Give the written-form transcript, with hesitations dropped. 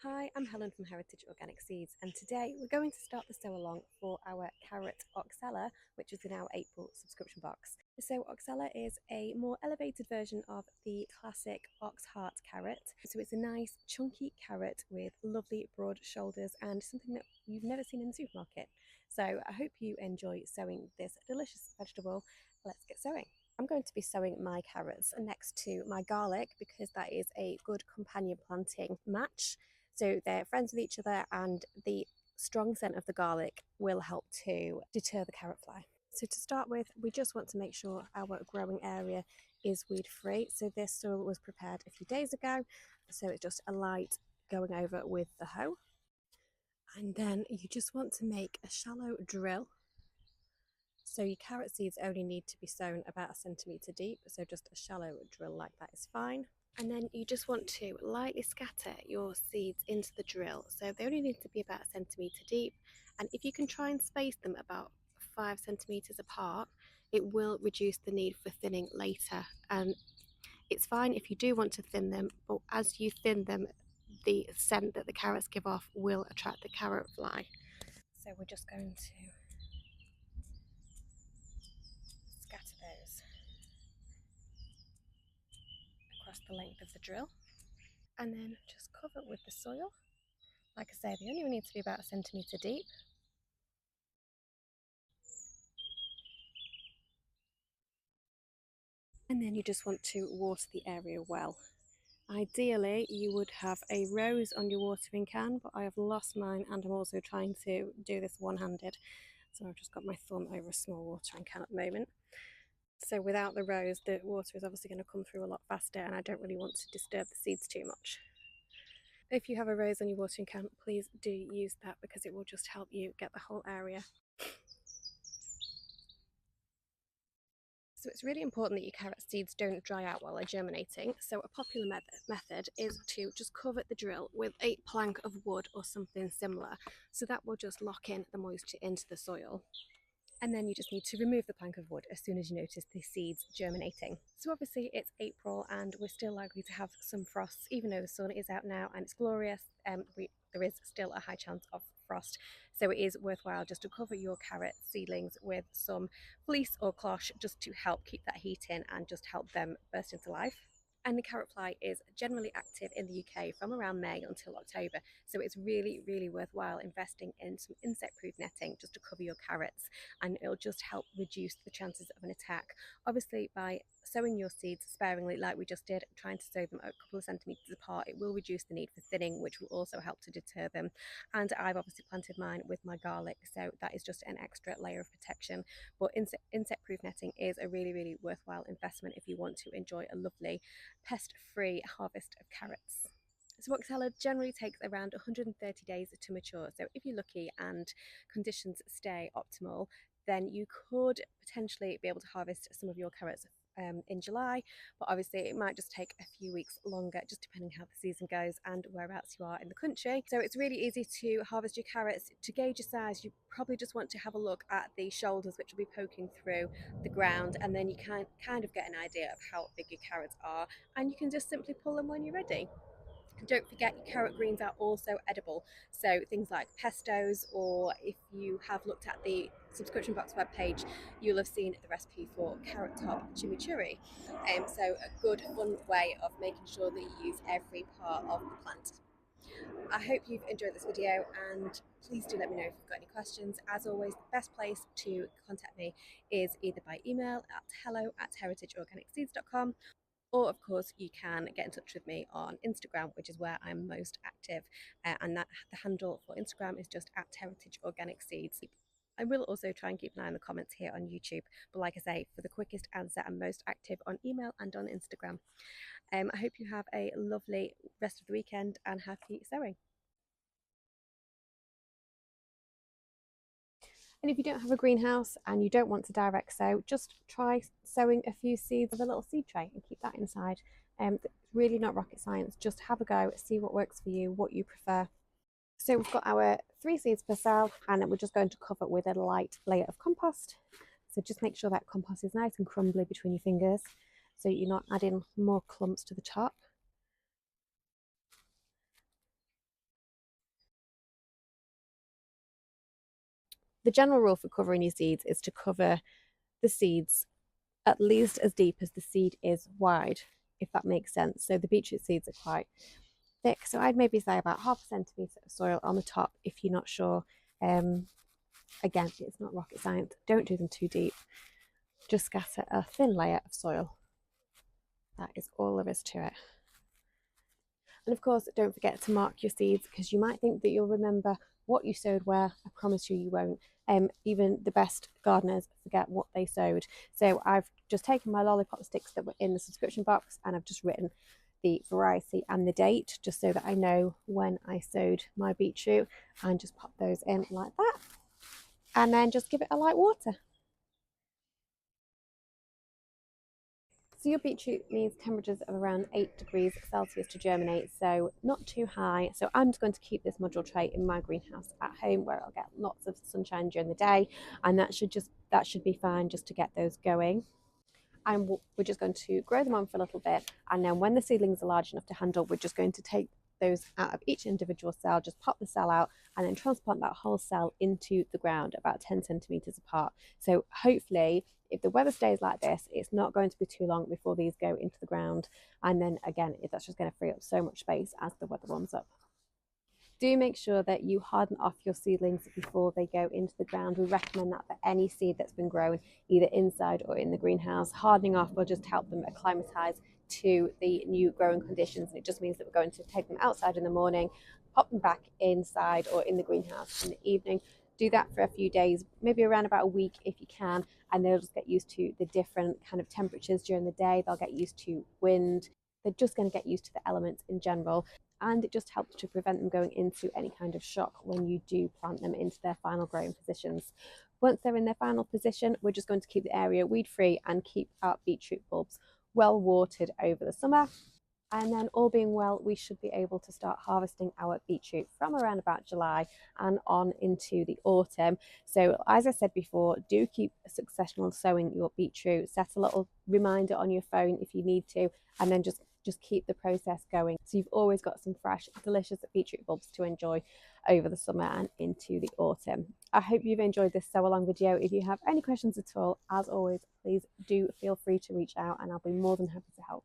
Hi, I'm Helen from Heritage Organic Seeds, and today we're going to start the Sow-a-long for our Carrot Oxhella, which is in our April subscription box. The Sow-Oxhella is a more elevated version of the classic ox heart carrot. So it's a nice chunky carrot with lovely broad shoulders and something that you've never seen in the supermarket. So I hope you enjoy sowing this delicious vegetable. Let's get sowing. I'm going to be sowing my carrots next to my garlic because that is a good companion planting match. So they're friends with each other, and the strong scent of the garlic will help to deter the carrot fly. So to start with, we just want to make sure our growing area is weed free. So this soil was prepared a few days ago, so it's just a light going over with the hoe. And then you just want to make a shallow drill. So your carrot seeds only need to be sown about 1 centimetre deep, so just a shallow drill like that is fine. And then you just want to lightly scatter your seeds into the drill. So they only need to be about 1 centimetre deep. And if you can try and space them about 5 centimetres apart, it will reduce the need for thinning later. And it's fine if you do want to thin them, but as you thin them, the scent that the carrots give off will attract the carrot fly. So we're just going to scatter those across the length of the drill, and then just cover it with the soil. Like I say, they only need to be about 1 centimetre deep. And then you just want to water the area well. Ideally, you would have a rose on your watering can, but I have lost mine and I'm also trying to do this one-handed. So I've just got my thumb over a small watering can at the moment. So without the rose, the water is obviously going to come through a lot faster, and I don't really want to disturb the seeds too much. If you have a rose on your watering can, please do use that because it will just help you get the whole area. So it's really important that your carrot seeds don't dry out while they're germinating. So a popular method is to just cover the drill with a plank of wood or something similar. So that will just lock in the moisture into the soil. And then you just need to remove the plank of wood as soon as you notice the seeds germinating. So obviously it's April and we're still likely to have some frosts, even though the sun is out now and it's glorious. There is still a high chance of frost, so it is worthwhile just to cover your carrot seedlings with some fleece or cloche just to help keep that heat in and just help them burst into life. And the carrot fly is generally active in the UK from around May until October. So it's really, really worthwhile investing in some insect-proof netting just to cover your carrots, and it'll just help reduce the chances of an attack. Obviously, by sowing your seeds sparingly like we just did, trying to sow them a couple of centimetres apart, it will reduce the need for thinning, which will also help to deter them. And I've obviously planted mine with my garlic, so that is just an extra layer of protection. But insect-proof netting is a really, really worthwhile investment if you want to enjoy a lovely pest-free harvest of carrots. So Oxhella generally takes around 130 days to mature. So if you're lucky and conditions stay optimal, then you could potentially be able to harvest some of your carrots in July, but obviously it might just take a few weeks longer, just depending how the season goes and whereabouts you are in the country. So it's really easy to harvest your carrots. To gauge your size, you probably just want to have a look at the shoulders, which will be poking through the ground, and then you can kind of get an idea of how big your carrots are, and you can just simply pull them when you're ready. And don't forget, your carrot greens are also edible. So things like pestos, or if you have looked at the subscription box webpage, you'll have seen the recipe for carrot top chimichurri. So a good fun way of making sure that you use every part of the plant. I hope you've enjoyed this video, and please do let me know if you've got any questions. As always, the best place to contact me is either by email at hello@heritageorganicseeds.com, or of course you can get in touch with me on Instagram, which is where I'm most active, and that the handle for Instagram is just @heritageorganicseeds. I will also try and keep an eye on the comments here on YouTube, but like I say, for the quickest answer, I'm most active on email and on Instagram. I hope you have a lovely rest of the weekend and happy sowing. And if you don't have a greenhouse and you don't want to direct sow, just try sowing a few seeds of a little seed tray and keep that inside. It's really not rocket science. Just have a go, see what works for you, what you prefer. So we've got our 3 seeds per cell, and we're just going to cover with a light layer of compost. So just make sure that compost is nice and crumbly between your fingers, so you're not adding more clumps to the top. The general rule for covering your seeds is to cover the seeds at least as deep as the seed is wide, if that makes sense. So the beetroot seeds are quite thick, so I'd maybe say about half a centimetre of soil on the top if you're not sure. Again, it's not rocket science, don't do them too deep, just scatter a thin layer of soil. That is all there is to it. And of course, don't forget to mark your seeds, because you might think that you'll remember what you sowed where. I promise you, you won't. Even the best gardeners forget what they sowed. So I've just taken my lollipop sticks that were in the subscription box, and I've just written the variety and the date, just so that I know when I sowed my beetroot, and just pop those in like that, and then just give it a light water. So your beetroot needs temperatures of around 8 degrees Celsius to germinate, so not too high. So I'm just going to keep this module tray in my greenhouse at home, where I'll get lots of sunshine during the day, and that should be fine just to get those going. And we're just going to grow them on for a little bit, and then when the seedlings are large enough to handle, we're just going to take those out of each individual cell, just pop the cell out, and then transplant that whole cell into the ground about 10 centimeters apart. So hopefully, if the weather stays like this, it's not going to be too long before these go into the ground. And then again, that's just going to free up so much space as the weather warms up. Do make sure that you harden off your seedlings before they go into the ground. We recommend that for any seed that's been grown either inside or in the greenhouse. Hardening off will just help them acclimatise to the new growing conditions, and it just means that we're going to take them outside in the morning, pop them back inside or in the greenhouse in the evening. Do that for a few days, maybe around about a week if you can, and they'll just get used to the different kind of temperatures during the day. They'll get used to wind. They're just going to get used to the elements in general, and it just helps to prevent them going into any kind of shock when you do plant them into their final growing positions. Once they're in their final position, we're just going to keep the area weed free and keep our beetroot bulbs well watered over the summer. And then, all being well, we should be able to start harvesting our beetroot from around about July and on into the autumn. So as I said before, do keep successional sowing your beetroot. Set a little reminder on your phone if you need to, and then just keep the process going, so you've always got some fresh, delicious beetroot bulbs to enjoy over the summer and into the autumn. I hope you've enjoyed this Sow-a-long video. If you have any questions at all, as always, please do feel free to reach out, and I'll be more than happy to help.